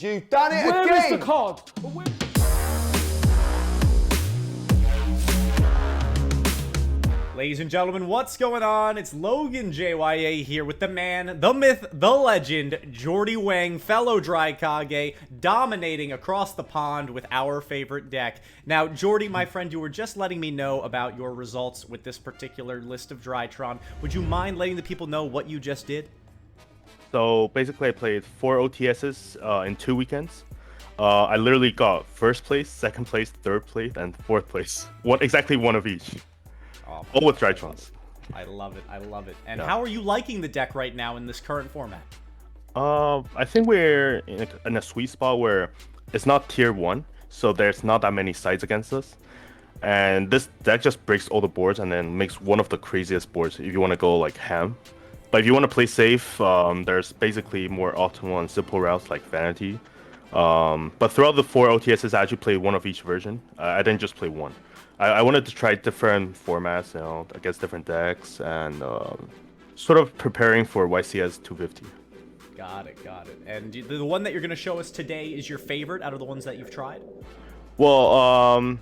You've done it Where again! is the card? Ladies and gentlemen, what's going on? It's Logan JYA here with the man, the myth, the legend, Jordi Wang, fellow Drykage, dominating across the pond with our favorite deck. Now, Jordi, my friend, you were just letting me know about your results with this particular list of Drytron. Would you mind letting the people know what you just did? So basically, I played 4 OTSs in 2 weekends. I literally got first place, second place, third place, and fourth place. Exactly one of each. Oh, all with Drytrons. I love it. I love it. And Yeah. how are you liking the deck right now in this current format? I think we're in a sweet spot where it's not tier 1, so there's not that many sides against us. And this deck just breaks all the boards and then makes one of the craziest boards if you want to go like ham. But if you want to play safe, there's basically more optimal and simple routes like Vanity. But throughout the 4 OTSs, I actually played one of each version. I didn't just play one. I wanted to try different formats, you know, against different decks, and sort of preparing for YCS 250. Got it, got it. And the one that you're going to show us today is your favorite out of the ones that you've tried? Well,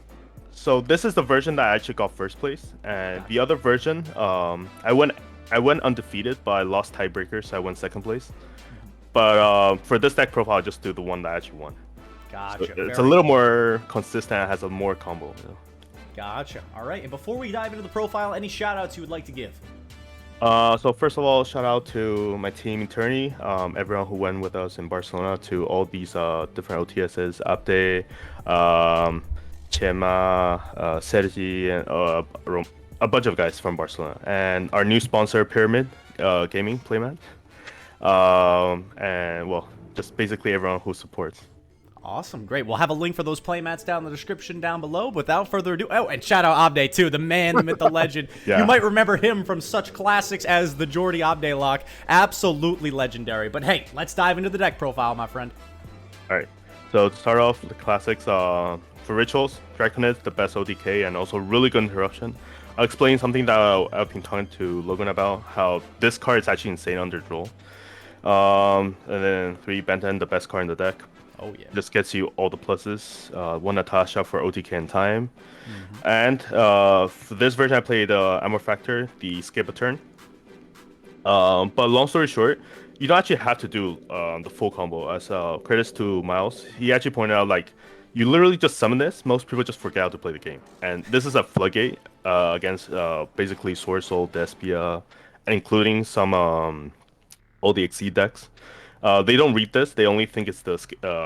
so this is the version that I actually got first place, and the other version, I went undefeated, but I lost tiebreaker, so I went second place. But for this deck profile, I'll just do the one that I actually won. Gotcha. So it's a little more consistent, it has a more combo. You know? Gotcha. All right, and before we dive into the profile, any shout-outs you would like to give? So first of all, shout out to my team internally, everyone who went with us in Barcelona to all these different OTSs, Abde, Chema, Sergi, and a bunch of guys from Barcelona, and our new sponsor, Pyramid Gaming Playmat, and well, just basically everyone who supports. Awesome, great. We'll have a link for those playmats down in the description down below. Without further ado, oh, and shout out Abde too, the man, the myth, the legend. Yeah. You might remember him from such classics as the Jordi Abde lock. Absolutely legendary. But hey, let's dive into the deck profile, my friend. All right, so to start off, the classics, for Rituals, Draconid, the best ODK, and also really good interruption. I'll explain something that I've been talking to Logan about, how this card is actually insane under draw. And then 3 Benton, the best card in the deck. Oh yeah. This gets you all the pluses. 1 Natasha for OTK and time. And for this version, I played Amor Factor, the skip a turn. But long story short, you don't actually have to do the full combo. As credits to Miles, he actually pointed out, like, you literally just summon this. Most people just forget how to play the game. And this is a floodgate against basically Sword Soul, Despia, and including some all the Exceed decks. They don't read this. They only think it's the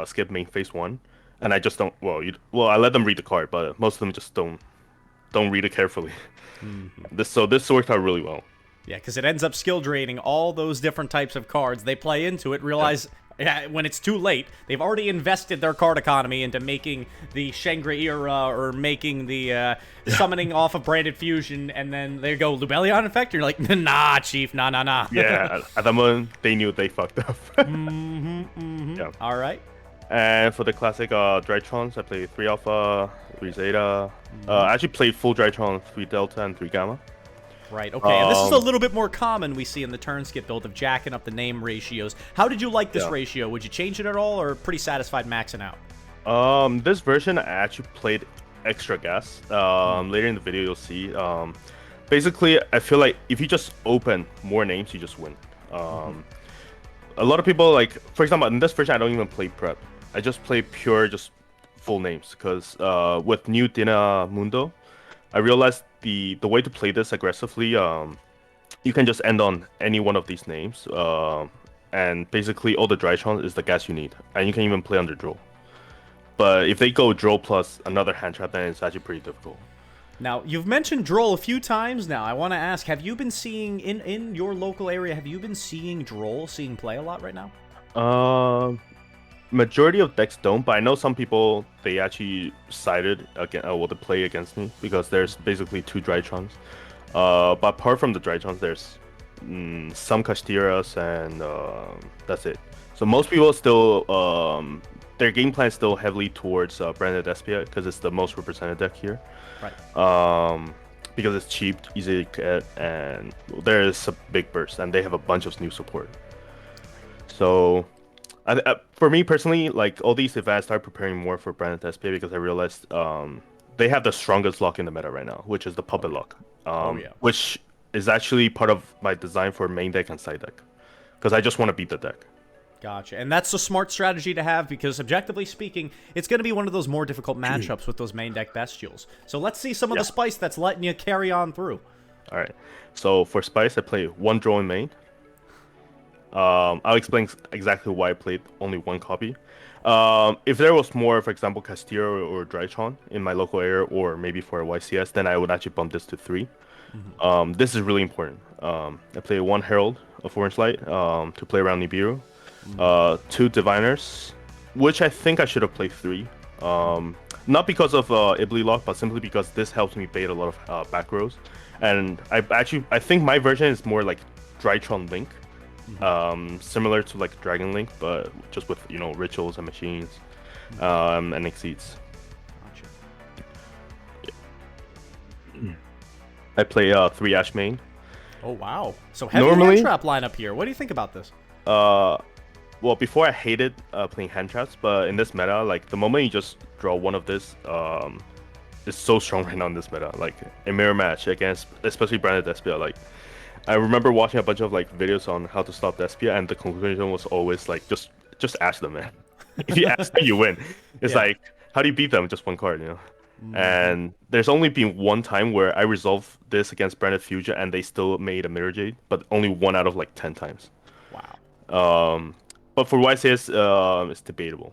skip main phase 1, and I just don't. Well, I let them read the card, but most of them just don't read it carefully. This worked out really well. Yeah, because it ends up skill draining all those different types of cards. They play into it, realize when it's too late, they've already invested their card economy into making the Shangri-Era or making the summoning off of Branded Fusion, and then they go Lubellion Effect. You're like, nah, Chief, nah. Yeah, at the moment they knew they fucked up. Yeah. All right. And for the classic Drytrons, I played 3 Alpha, 3 Zeta. I actually played full Drytron, 3 Delta, and 3 Gamma. Right, okay, and this is a little bit more common we see in the turn skip build of jacking up the name ratios. How did you like this ratio? Would you change it at all, or pretty satisfied maxing out? This version I actually played extra gas. Later in the video you'll see. Basically, I feel like if you just open more names, you just win. A lot of people, like, for example, in this version I don't even play prep. I just play pure, just full names, because with new Dina Mundo, I realized the way to play this aggressively, you can just end on any one of these names, and basically all the Drytron is the gas you need, and you can even play under draw. But if they go draw plus another hand trap, then it's actually pretty difficult. Now, you've mentioned Droll a few times now. I want to ask, have you been seeing, in your local area, have you been seeing Droll seeing play a lot right now? Majority of decks don't, but I know some people, they actually sided against, to play against me, because there's basically 2 Drytrons. But apart from the Drytrons, there's some Castiras, and that's it. So most people still, their game plan is still heavily towards Branded Despia, because it's the most represented deck here. Right. Because it's cheap, easy to get, and there's a big burst, and they have a bunch of new support. So For me personally, like all these events, I started preparing more for Branded SPA because I realized they have the strongest lock in the meta right now, which is the Puppet Lock. Oh, yeah. Which is actually part of my design for main deck and side deck, because I just want to beat the deck. Gotcha. And that's a smart strategy to have because, objectively speaking, it's going to be one of those more difficult matchups with those main deck Bestials. So let's see some of the spice that's letting you carry on through. All right. So for spice, I play one drone main. I'll explain exactly why I played only one copy. If there was more, for example, Castillo or Drytron in my local area, or maybe for a YCS, then I would actually bump this to 3. This is really important. I play one Herald of Orange Light to play around Nibiru. 2 Diviners, which I think I should have played 3. Not because of Ibli Lock, but simply because this helps me bait a lot of back rows. And I think my version is more like Drytron Link. Similar to like Dragon Link, but just with rituals and machines and exceeds. Gotcha. Yeah. I play 3 Ash main. Oh wow! So heavy Normally, hand trap lineup here. What do you think about this? Well, before I hated playing hand traps, but in this meta, like the moment you just draw one of this, it's so strong right now in this meta. Like a mirror match against, especially Branded Despia, like. I remember watching a bunch of like videos on how to stop Despia, and the conclusion was always like, just ash them, man. If you ash them, you win. It's like, how do you beat them? Just one card, And there's only been one time where I resolved this against Branded Fusion, and they still made a Mirror Jade, but only 1 out of like 10 times. Wow. But for YCS, it's debatable.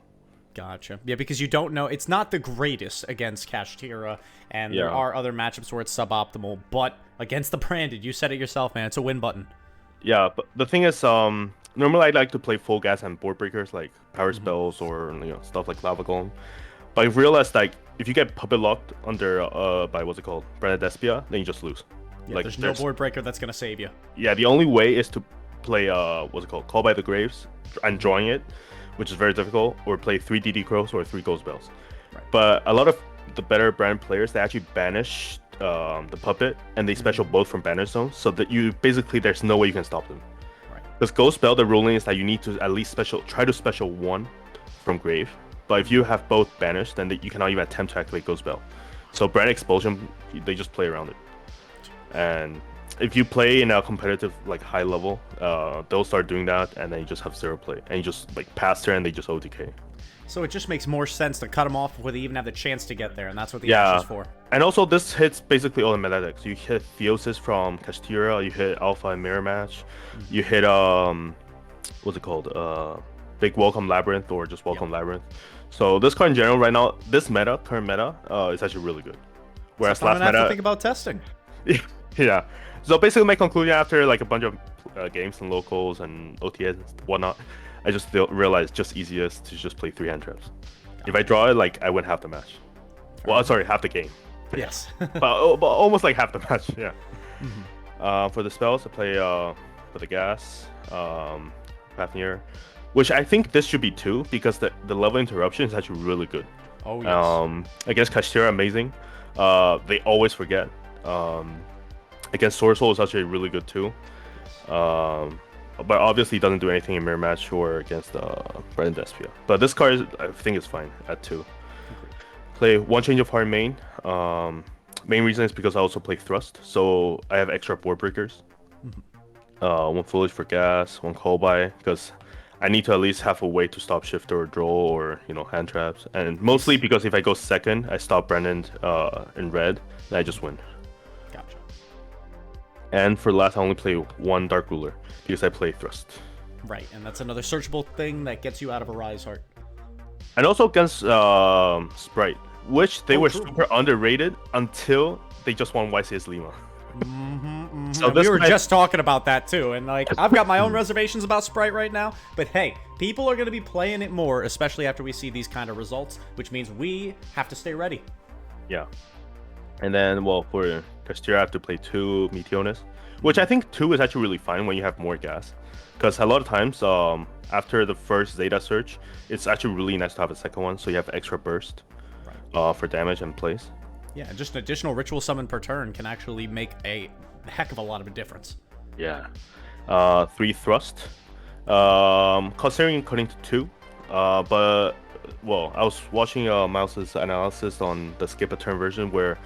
Gotcha. Yeah, because you don't know. It's not the greatest against Kashtira, and there are other matchups where it's suboptimal, but against the Branded, you said it yourself, man. It's a win button. Yeah, but the thing is, normally I like to play full gas and board breakers like power spells or stuff like Lava Golem. But I've realized like if you get puppet locked under by what's it called, Branded Despia, then you just lose. Yeah, like there's no board breaker that's gonna save you. Yeah, the only way is to play what's it called, Call by the Graves and drawing it, which is very difficult, or play 3 DD Crows or 3 Ghost Bells. Right. But a lot of the better brand players, they actually banish the puppet and they special both from banish zones, so that there's no way you can stop them. Right. Because Ghost Bell, the ruling is that you need to at least try to special 1 from grave. But if you have both banished, then you cannot even attempt to activate Ghost Bell. So brand expulsion, they just play around it. And if you play in a competitive like high level, they'll start doing that, and then you just have 0 play, and you just like pass turn and they just OTK. So it just makes more sense to cut them off before they even have the chance to get there, and that's what the ash is for. And also this hits basically all the meta decks. You hit Theosis from Kashtira, you hit Alpha and Mirror Match, you hit what's it called? Big Welcome Labyrinth or just Welcome Labyrinth. So this card in general right now, this current meta, is actually really good. Whereas last meta, have to think about testing. Yeah. So basically my conclusion after like a bunch of games and locals and OTS and whatnot, I just realized just easiest to just play 3 hand traps. If I draw it, like I win half the match. Well, sorry, half the game. Yes. but almost like half the match, yeah. For the spells, I play for the gas, Fafnir, which I think this should be 2 because the level interruption is actually really good. Oh yes. Against Kashtira, amazing. They always forget. Against Sword Soul is actually really good too. But obviously doesn't do anything in mirror match or against Branded Despia. But this card I think is fine at 2. Play 1 change of heart main. Main reason is because I also play thrust, so I have extra board breakers. 1 foolish for gas, 1 call by, because I need to at least have a way to stop shifter or draw or hand traps, and mostly because if I go second, I stop Brennan in red, and I just win. Gotcha. And for last, I only play 1 Dark Ruler because I play thrust. Right, and that's another searchable thing that gets you out of a Rise Heart. And also against Sprite, which they were super underrated until they just won YCS Lima. So we were just talking about that too, and like I've got my own reservations about Sprite right now, but hey, people are going to be playing it more, especially after we see these kind of results, which means we have to stay ready. Yeah. And then, well, for Kashtira, I have to play 2 Meteonis, which I think 2 is actually really fine when you have more gas, because a lot of times after the first Zeta search, it's actually really nice to have a second one, so you have extra burst for damage and plays. Yeah, just an additional ritual summon per turn can actually make a heck of a lot of a difference. Yeah. 3 thrust, Considering cutting to 2, but well, I was watching Mouse's analysis on the skip a turn version where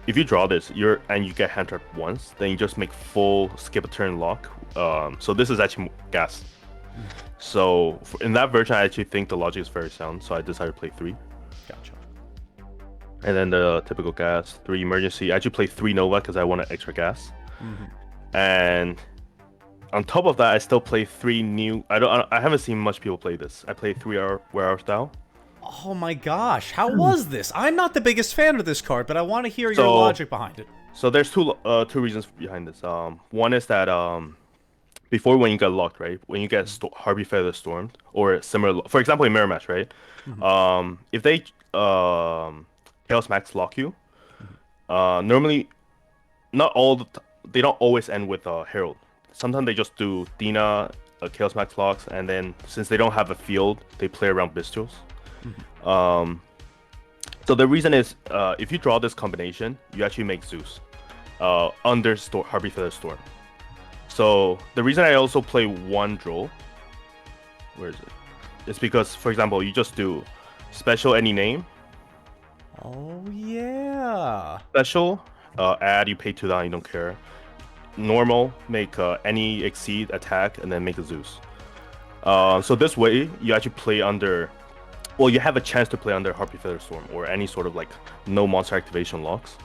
if you draw this, and you get hand trapped once, then you just make full skip a turn lock. So this is actually gas. So in that version, I actually think the logic is very sound. So I decided to play 3. Gotcha. And then the typical gas, 3 emergency. I actually play 3 Nova because I wanted extra gas. And on top of that, I still play 3 new. I haven't seen much people play this. I play 3 Rare Style. Oh my gosh, how was this? I'm not the biggest fan of this card, but I want to hear your logic behind it. So there's two reasons behind this. One is that before when you get locked, right? When you get Harpy Feather Stormed or similar, for example, in Mirror Match, right? If they Chaos Max lock you, normally not all they don't always end with Herald. Sometimes they just do Dina, Chaos Max locks, and then since they don't have a field, they play around Bestials. So the reason is, if you draw this combination, you actually make Zeus under Harpy Feather Storm. So the reason I also play 1 Droll, where is it? It's because, for example, you just do special any name. Oh yeah. Special, add, you pay 2 down, you don't care. Normal, make any exceed attack, and then make a Zeus. So this way, you actually play under. Well, you have a chance to play under Harpy Feather Storm or any sort of like no monster activation locks.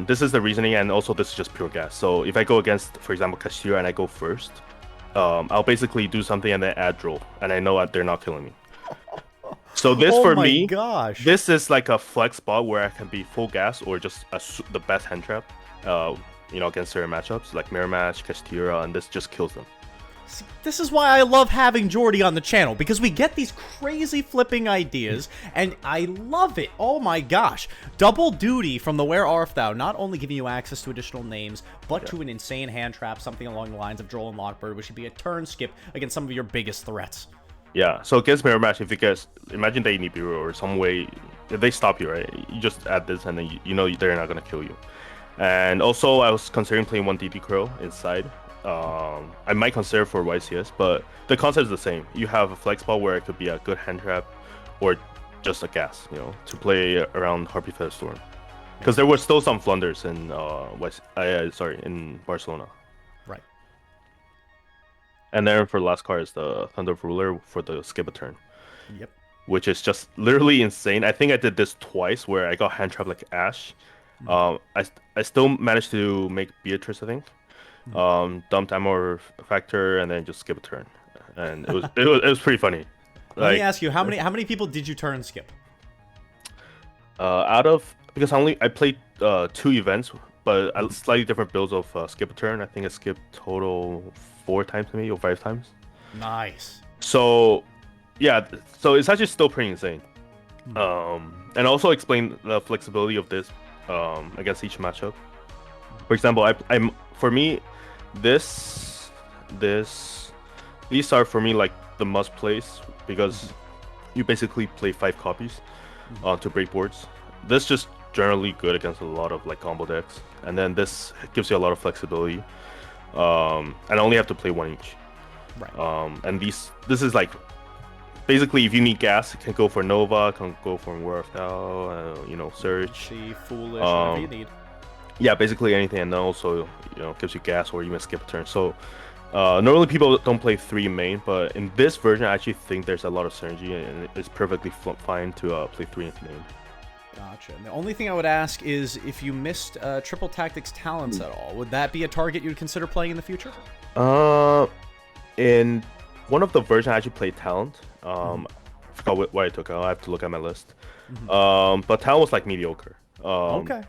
This is the reasoning, and also this is just pure gas. So if I go against, for example, Castillo and I go first, I'll basically do something and then add Droll, and I know that they're not killing me. So this for me, this is like a flex spot where I can be full gas or just the best hand trap, against certain matchups like Mirror Match, Castillo, and this just kills them. See, this is why I love having Jordi on the channel, because we get these crazy flipping ideas, and I love it. Oh my gosh. Double duty from the Where Art Thou, not only giving you access to additional names, but to an insane hand trap, something along the lines of Droll and Lockbird, which should be a turn skip against some of your biggest threats. Yeah, so against Mirror Match, if you guys imagine they need Nibiru or some way, if they stop you, right, you just add this and then you know they're not going to kill you. And also, I was considering playing 1 DD Crow inside. I might consider for YCS, but the concept is the same. You have a flex spot where it could be a good hand trap or just a gas, to play around Harpy Feather Storm. Because there were still some flunders in in Barcelona. Right. And then for the last card is the Thunder Ruler for the skip a turn. Yep. Which is just literally insane. I think I did this twice where I got hand trapped like Ash. I still managed to make Beatrice, I think. Dumped Amor Factor and then just skip a turn, and it was pretty funny. Let me ask you, how many people did you turn skip? Because I played 2 events, but slightly different builds of skip a turn. I think I skipped total 4 times maybe or 5 times. Nice. So yeah, so it's actually still pretty insane. And also explain the flexibility of this against each matchup. For example, for me, these are for me like the must plays because you basically play 5 copies to break boards. This just generally good against a lot of like combo decks, and then this gives you a lot of flexibility. And I only have to play 1 each. Right. And this is like basically if you need gas, it can go for Nova, can go for War of Thou, Search, Foolish, whatever you need. Yeah, basically anything, and then also gives you gas or even skip a turn. So normally people don't play 3 main, but in this version I actually think there's a lot of synergy, and it's perfectly fine to play 3 into main. Gotcha. And the only thing I would ask is if you missed Triple Tactics talents at all, would that be a target you'd consider playing in the future? In one of the versions I actually played talent. I forgot what I took. I'll have to look at my list. But talent was like mediocre. Okay.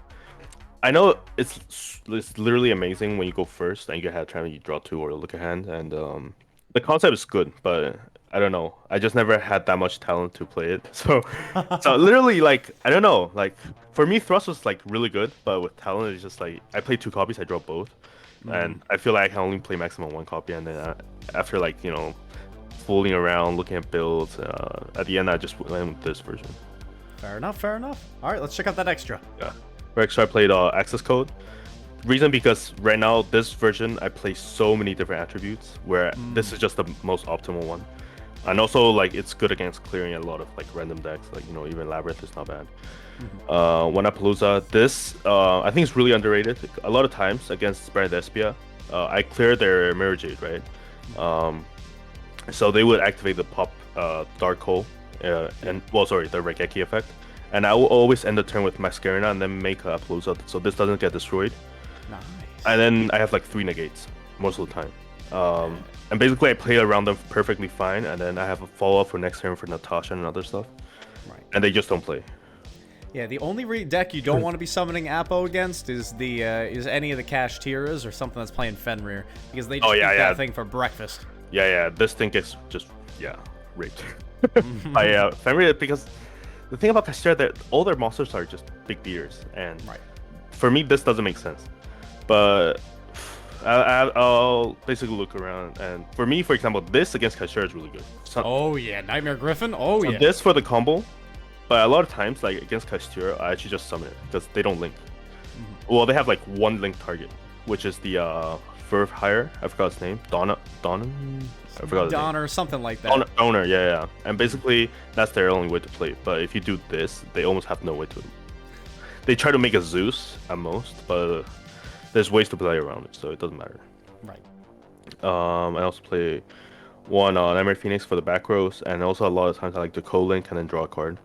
I know it's literally amazing when you go first and you get head trap and you draw 2 or look at hand, and the concept is good, but I don't know. I just never had that much talent to play it. So literally, like, I don't know. Like, for me, Thrust was like really good, but with talent, it's just like I play 2 copies, I draw both, and I feel like I can only play maximum 1 copy, and then after like fooling around, looking at builds, at the end I just went with this version. Fair enough. Fair enough. All right, let's check out that extra. Yeah. For extra, I played Access Code. Reason because right now this version I play so many different attributes where this is just the most optimal one, and also like it's good against clearing a lot of like random decks, like even Labyrinth is not bad. One Appaloosa, this I think it's really underrated. A lot of times against Brand Despia, I clear their Mirror Jade, right? So they would activate the pop Dark Hole, and well, sorry, the Regeki effect, and I will always end the turn with Masquerena and then make a Appaloosa, so this doesn't get destroyed. Nice. And then I have like 3 negates most of the time. And basically I play around them perfectly fine, and then I have a follow-up for next turn for Natasha and other stuff. Right. And they just don't play. Yeah, the only deck you don't want to be summoning Appo against is the is any of the Cash Tiras or something that's playing Fenrir, because they just eat that thing for breakfast. Yeah, this thing gets just raped by Fenrir, because the thing about Castera that all their monsters are just big beers, and for me this doesn't make sense. But I'll basically look around, and for me, for example, this against Castera is really good. Oh yeah, Nightmare Griffin. Oh yeah. This for the combo, but a lot of times, like against Castera, I actually just summon it because they don't link. Well, they have like one link target, which is the Verve Hire. I forgot his name. Donner. I forgot his name. Donner, something like that. Donner, yeah. And basically, that's their only way to play it. But if you do this, they almost have no way to. They try to make a Zeus at most, but there's ways to play around it, so it doesn't matter. Right. I also play one Nightmare Phoenix for the back rows, and also a lot of times I like to co-link and then draw a card.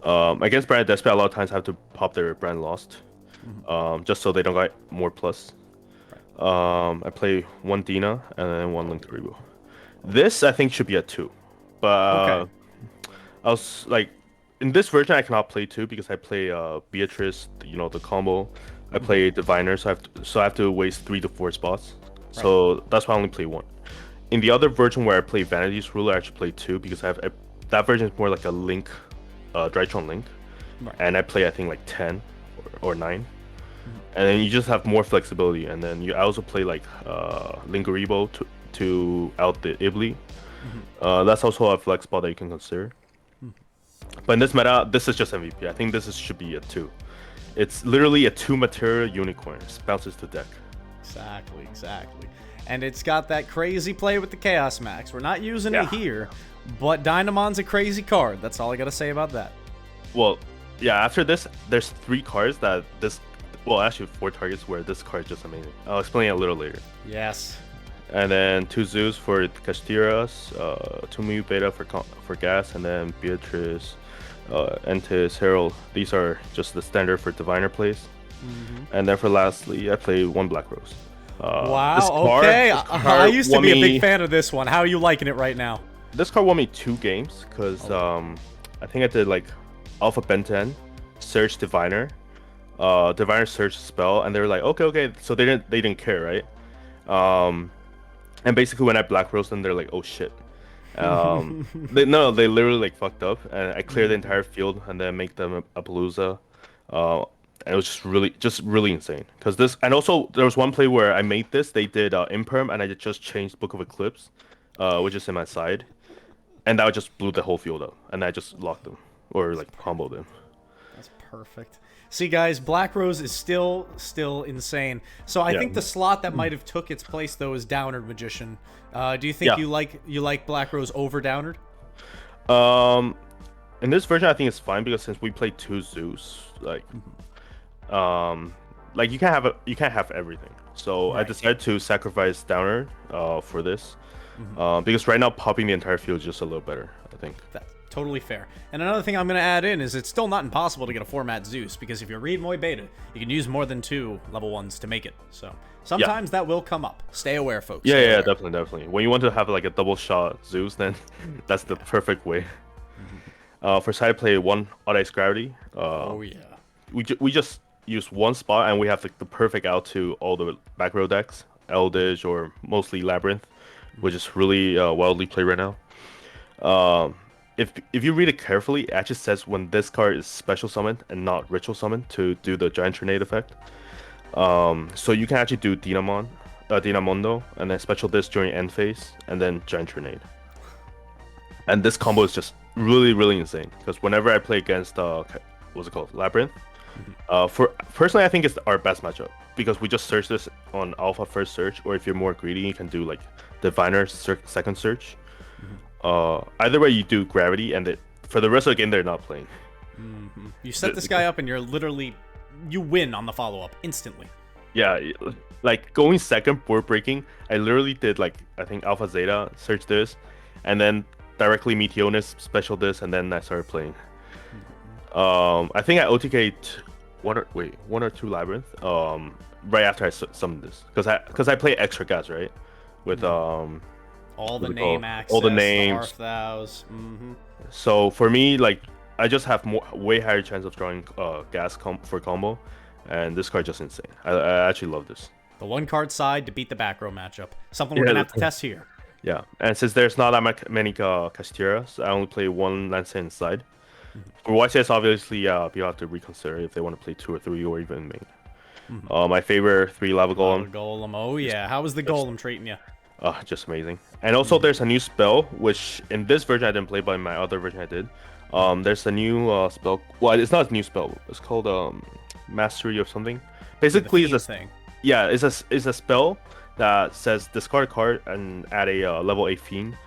Against Brand Despia, a lot of times I have to pop their Brand Lost, just so they don't get more plus. I play one Dina and then one Link Karibo. This I think should be a 2, but I was like, in this version I cannot play 2 because I play Beatrice, the combo. I play Diviner, so I have to waste 3 to 4 spots. So that's why I only play 1. In the other version where I play Vanity's Ruler, I actually play 2 because I have that version is more like a Link, Drytron Link, and I play I think like 10 or 9, and then you just have more flexibility. And then I also play like Linkaribo to out the Ibli. That's also a flex spot that you can consider. But in this meta, this is just MVP. I think this should be a 2. It's literally a 2 material unicorn. It bounces to deck. Exactly. And it's got that crazy play with the Chaos Max. We're not using it here, but Dynamon's a crazy card. That's all I gotta say about that. Well, yeah, after this, there's 3 cards that well, actually 4 targets where this card is just amazing. I'll explain it a little later. Yes. And then 2 Zeus for Castiras, 2 Mu Beta for gas, and then Beatrice, Entis, Herald. These are just the standard for Diviner plays. And then for lastly, I play 1 Black Rose. Wow, okay. I used to be a big fan of this one. How are you liking it right now? This card won me 2 games because I think I did like Alpha Ben 10, Search Diviner, Diviner Search spell, and they were like, okay. So they didn't care, right? And basically when I Black Rose them, they're like, oh shit. They literally like fucked up, and I cleared the entire field and then make them a Palooza. And it was just really insane. Because this, and also there was one play where I made this. They did Imperm, and I just changed Book of Eclipse, which is in my side, and that just blew the whole field up, and I just locked them or like comboed them. That's perfect. See, guys, Black Rose is still insane. So I think the slot that might have took its place though is Downard Magician. Do you think you like Black Rose over Downard? In this version, I think it's fine because since we play 2 Zeus, like you can't have everything. So I decided to sacrifice Downard for this because right now popping the entire field is just a little better, I think. That's totally fair. And another thing I'm going to add in is it's still not impossible to get a format Zeus, because if you read Moy Beta, you can use more than 2 level 1s to make it. So sometimes that will come up. Stay aware, folks. Yeah, definitely. When you want to have like a double shot Zeus, then that's the perfect way. For side play 1 Odd Ice Gravity. We just use 1 spot and we have like the perfect out to all the back row decks, Eldritch or mostly Labyrinth, which is really wildly played right now. If you read it carefully, it actually says when this card is special summoned and not ritual summoned to do the Giant Tornado effect. So you can actually do Dynamondo, and then special this during end phase, and then Giant Tornado. And this combo is just really insane, because whenever I play against what's it called, Labyrinth, for personally I think it's our best matchup. because we just search this on alpha first search, or if you're more greedy, you can do like diviner second search. Either way, you do gravity, and for the rest of the game, they're not playing. You set this guy up, and you win on the follow-up instantly. Yeah, like going second board breaking, I literally did like I think Alpha Zeta search this, and then directly Meteonis special this, and then I started playing. I think I OTK'd one or two Labyrinth right after I summoned this, because I play extra gas, right, with all the name access, all the names, the Arthvows. So for me, like I just have way higher chance of drawing gas for combo, and this card just insane. I actually love this. The one card side to beat the back row matchup. Something we're gonna have to test here. Yeah, and since there's not that many Castilleras, I only play one Lancer inside. For YCS, obviously, people have to reconsider if they want to play 2 or 3 or even main. My favorite 3 Lava Golem. Oh yeah, how is the Golem treating you? Just amazing. And also, there's a new spell, which in this version I didn't play, but in my other version I did. There's a new spell. Well, it's not a new spell. It's called Mastery of something. Basically, it's a thing. Yeah, it's a spell that says discard a card and add a level 8 fiend,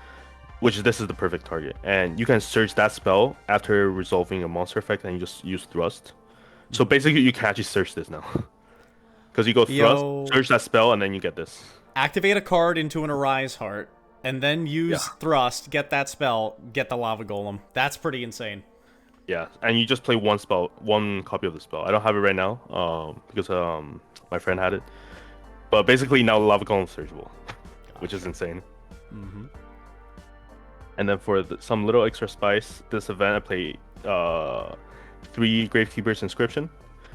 which this is the perfect target. And you can search that spell after resolving a monster effect, and you just use thrust. So basically, you can actually search this now, because you go thrust, search that spell, and then you get this. Activate a card into an Arise Heart, and then use thrust, get that spell, get the Lava Golem. That's pretty insane. Yeah, and you just play one copy of the spell. I don't have it right now, because my friend had it. But basically now the Lava Golem is searchable, which is insane. And then for some little extra spice, this event I play 3 Gravekeeper's Inscription.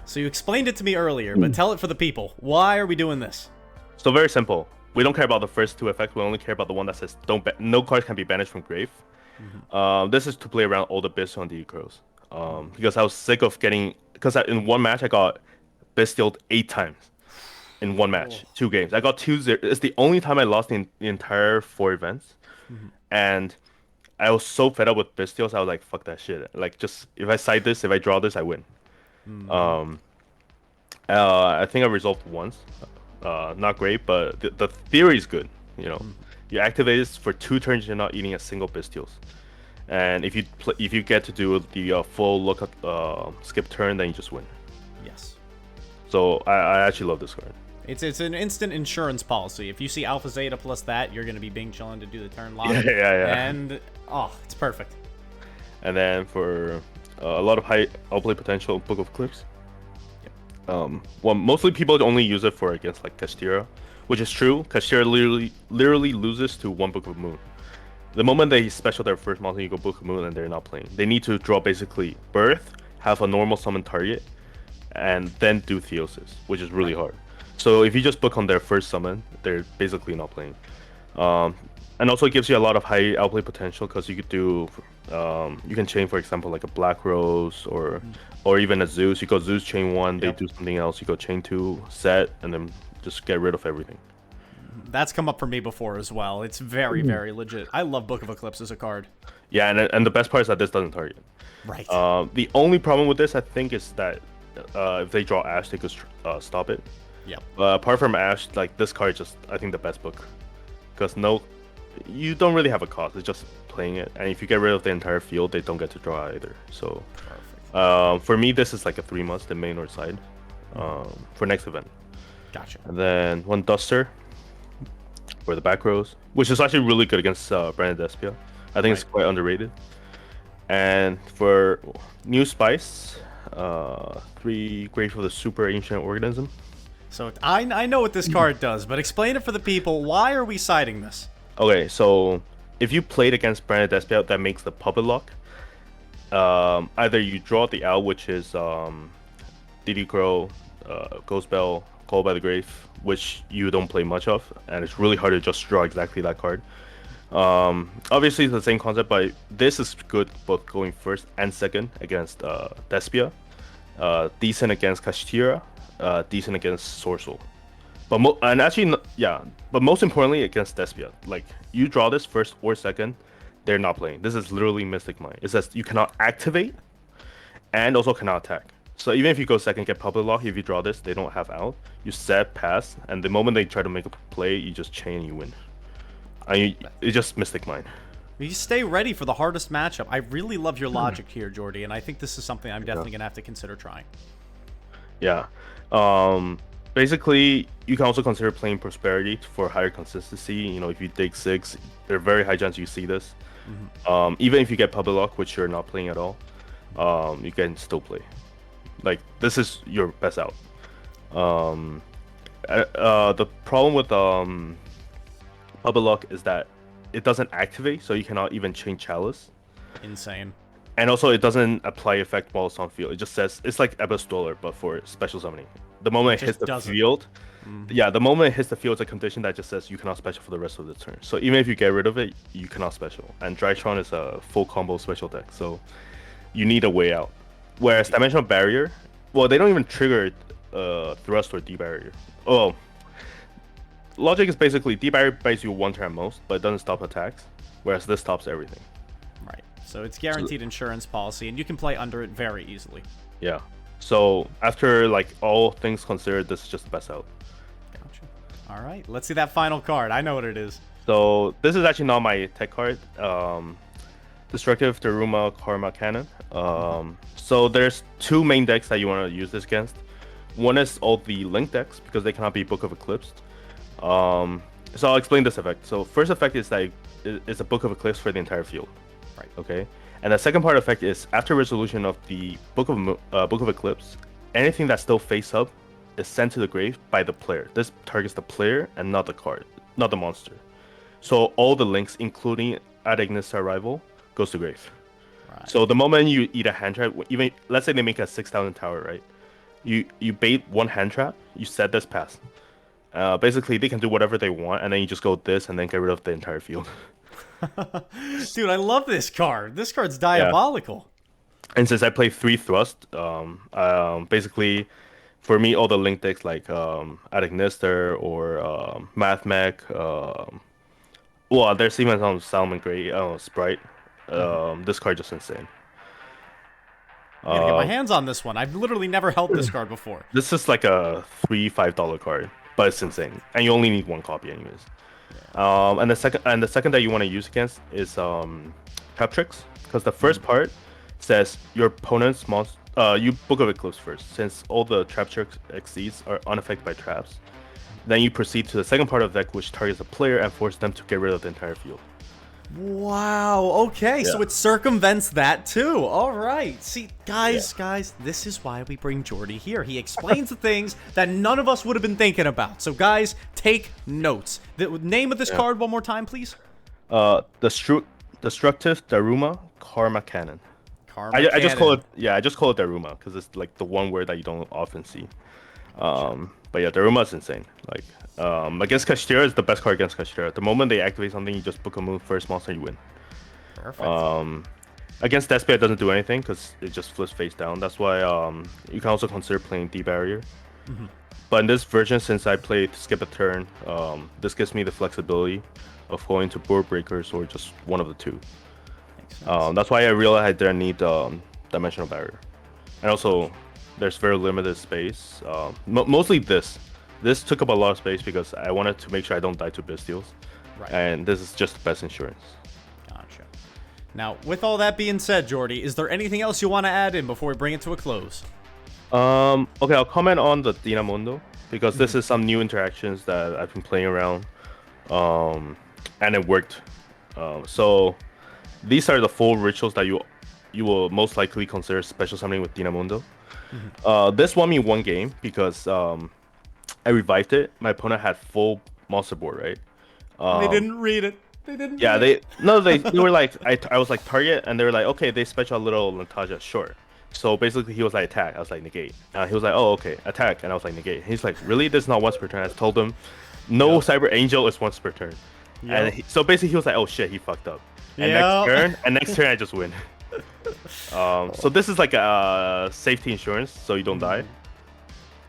So you explained it to me earlier, but tell it for the people. Why are we doing this? So very simple. We don't care about the first 2 effects. We only care about the one that says no cards can be banished from grave. This is to play around all the Bestial and DD Crows. Because I was sick of getting... Because in one match, I got Bestialed 8 times. In one match, 2 games. I got 2-0. It's the only time I lost in the entire 4 events. And I was so fed up with Bestials, I was like, fuck that shit. Like, just, if I side this, if I draw this, I win. I think I resolved once. Not great, but the theory is good. You know, you activate this for 2 turns, you're not eating a single Bestials. And if you get to do the full look skip turn, then you just win. Yes. So I actually love this card. It's an instant insurance policy. If you see Alpha Zeta plus that, you're going to be Bing chilling to do the turn live. Yeah. And, it's perfect. And then for a lot of high outplay potential, Book of Cliffs. Well, mostly people only use it for against like Castilla, which is true. Castilla literally loses to 1 Book of Moon. The moment they special their first monster, you go Book of Moon, and they're not playing. They need to draw basically Birth, have a normal summon target, and then do Theosis, which is really hard. So if you just book on their first summon, they're basically not playing. And also it gives you a lot of high outplay potential, because you could do, you can chain, for example, like a Black Rose or even a Zeus. You go Zeus chain 1, they do something else. You go chain 2, set, and then just get rid of everything. That's come up for me before as well. It's very, very legit. I love Book of Eclipse as a card. Yeah, and the best part is that this doesn't target. Right. The only problem with this, I think, is that if they draw Ash, they could stop it. Yep. Apart from Ash, like this card is just, I think, the best book, because you don't really have a cost. It's just playing it, and if you get rid of the entire field, they don't get to draw either. So, for me, this is like a 3 months, the main or side, for next event. Gotcha. And then 1 Duster for the back rows, which is actually really good against Branded Despia. I think it's quite underrated. And for new spice, 3 Grave for the Super Ancient Organism. So I know what this card does, but explain it for the people. Why are we siding this? Okay, so if you played against Branded Despia, that makes the Puppet Lock. Either you draw the Owl, which is DD Crow, Ghost Bell, Call by the Grave, which you don't play much of, and it's really hard to just draw exactly that card. Obviously it's the same concept, but this is good both going first and second against Despia, decent against Kashtira, decent against Sorcel, but most importantly against Despia. Like, you draw this first or second, they're not playing. This is literally Mystic Mind. It says you cannot activate and also cannot attack. So even if you go second, get public lock, if you draw this, they don't have out. You set, pass, and the moment they try to make a play, you just chain, you win. It's just Mystic Mine. You stay ready for the hardest matchup. I really love your logic here, Jordi, and I think this is something I'm definitely going to have to consider trying. Yeah. Basically, you can also consider playing Prosperity for higher consistency. You know, if you dig 6, there's very high chance you see this. Even if you get public lock, which you're not playing at all, you can still play. Like, this is your best out. The problem with public lock is that it doesn't activate, so you cannot even chain Chalice. Insane. And also, it doesn't apply effect while it's on field. It just says it's like Ebba Stoller, but for special summoning. The moment it hits the field, yeah, the moment it hits the field, it's a condition that just says you cannot special for the rest of the turn. So even if you get rid of it, you cannot special. And Drytron is a full combo special deck, so you need a way out. Whereas Dimensional Barrier, well, they don't even trigger Thrust or D-Barrier. Oh, logic is basically D-Barrier buys you 1 turn at most, but it doesn't stop attacks, whereas this stops everything. Right. So it's guaranteed insurance policy, and you can play under it very easily. Yeah. So after like all things considered, this is just the best out. Gotcha. All right. Let's see that final card. I know what it is. So this is actually not my tech card. Destructive Daruma Karma Cannon. So there's 2 main decks that you want to use this against. One is all the link decks because they cannot be Book of Eclipse. So I'll explain this effect. So first effect is that it's a Book of Eclipse for the entire field. Right. Okay. And the second part effect is after resolution of the Book of Eclipse, anything that's still face up is sent to the grave by the player. This targets the player and not the card, not the monster. So all the links, including Ad Ignis Arrival, goes to grave. Right. So the moment you eat a hand trap, even let's say they make a 6,000 tower, right? You bait 1 hand trap, you set this pass. Basically, they can do whatever they want, and then you just go this and then get rid of the entire field. Dude, I love this card. This card's diabolical. Yeah. And since I play 3 Thrust, basically, for me, all the link decks like Adagnister or Math Mech, well, there's even some Salmon Gray, Sprite. This card just insane. I'm gonna get my hands on this one. I've literally never held this card before. This is like a $3-5 card, but it's insane, and you only need 1 copy anyways. And the second that you want to use against is Trap Tricks, because the first part says your opponent's you Book of Eclipse first, since all the Trap Tricks exceeds are unaffected by traps. Then you proceed to the second part of the deck, which targets the player and forces them to get rid of the entire field. Wow, okay, so it circumvents that too. All right. See, guys, this is why we bring Jordi here. He explains the things that none of us would have been thinking about. So, guys, take notes. The name of this card one more time, please. Destructive Daruma Karma Cannon. I just call it Daruma because it's like the one word that you don't often see. But yeah, Daruma is insane. Like, against Kashtira is the best card against Kashtira. The moment they activate something, you just book a move, first monster, you win. Perfect. Against Despia, it doesn't do anything because it just flips face down. That's why you can also consider playing D-Barrier. But in this version, since I played Skip a Turn, this gives me the flexibility of going to board breakers or just one of the 2. That's why I realized I didn't need Dimensional Barrier. And also, there's very limited space. Mostly this. This took up a lot of space because I wanted to make sure I don't die to Bestials. Right. And this is just the best insurance. Gotcha. Now, with all that being said, Jordi, is there anything else you want to add in before we bring it to a close? Okay, I'll comment on the Dinamundo because this is some new interactions that I've been playing around. And it worked. So these are the 4 rituals that you will most likely consider special summoning with Dinamundo. This won me 1 game because I revived it. My opponent had full monster board, right? They didn't read it. They didn't. Yeah, they were like I was like target, and they were like, okay, they special a little Natasha, sure. So basically, he was like attack. I was like negate. He was like, oh okay, attack, and I was like negate. He's like, really? This is not once per turn. I told him, no, Cyber Angel is once per turn. And so basically, he was like, oh shit, he fucked up. And next turn, I just win. So this is like a safety insurance, so you don't die.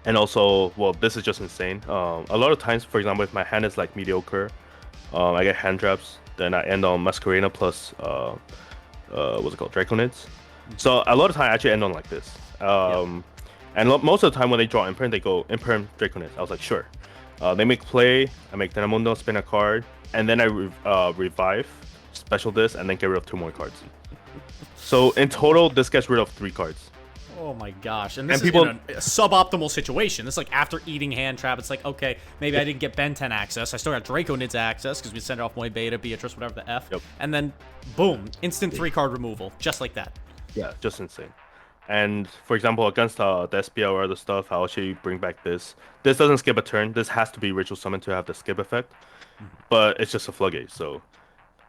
And also, well, this is just insane. A lot of times, for example, if my hand is like mediocre, I get hand traps, then I end on Masquerena plus what's it called, Draconids. So a lot of time I actually end on like this. And most of the time when they draw Imperm, they go Imperm Draconis. I was like, sure. They make play, I make Denamundo, spin a card, and then I revive, special this, and then get rid of 2 more cards. So in total, this gets rid of 3 cards. Oh my gosh. And this people, is in a suboptimal situation. This is like after eating hand trap, it's like, okay, maybe I didn't get Ben 10 access. I still got Draconids access because we sent it off Moy Beta, Beatrice, whatever the F. Yep. And then, boom, instant 3-card removal, just like that. Yeah, just insane. And for example, against the SPL or other stuff, I'll actually bring back this. This doesn't skip a turn. This has to be Ritual Summon to have the skip effect. But it's just a Floodgate, so...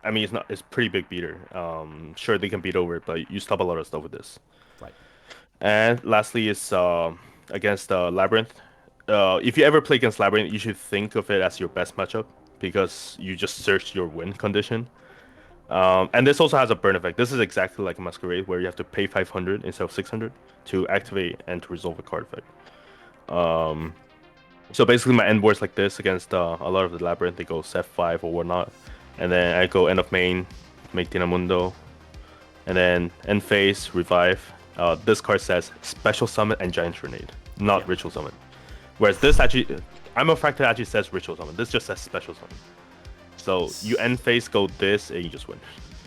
I mean, it's pretty big beater. Sure, they can beat over it, but you stop a lot of stuff with this. Right. And lastly is against Labyrinth. If you ever play against Labyrinth, you should think of it as your best matchup because you just search your win condition. And this also has a burn effect. This is exactly like a Masquerade where you have to pay 500 instead of 600 to activate and to resolve a card effect. So basically my end board's like this against a lot of the Labyrinth. They go set 5 or whatnot. And then I go end of main, make Denamundo. And then end phase, revive. This card says Special Summon and Giant Grenade, not Ritual Summon. Whereas this actually, I'm a Fractal actually says Ritual Summon. This just says Special Summon. So you end phase, go this, and you just win.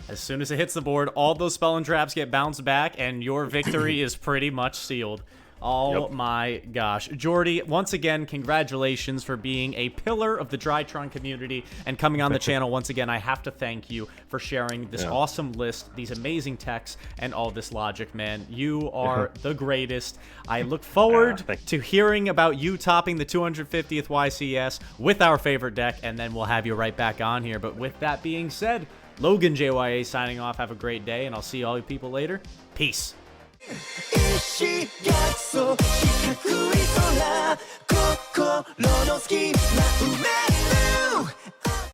As soon as it hits the board, all those spell and traps get bounced back, and your victory is pretty much sealed. Oh my gosh. Jordi, once again, congratulations for being a pillar of the Drytron community and coming on the channel. Once again, I have to thank you for sharing this awesome list, these amazing techs, and all this logic, man. You are the greatest. I look forward to hearing about you topping the 250th YCS with our favorite deck, and then we'll have you right back on here. But with that being said, Logan JYA signing off. Have a great day, and I'll see all you people later. Peace. 意志がそう四角い空心の隙間埋める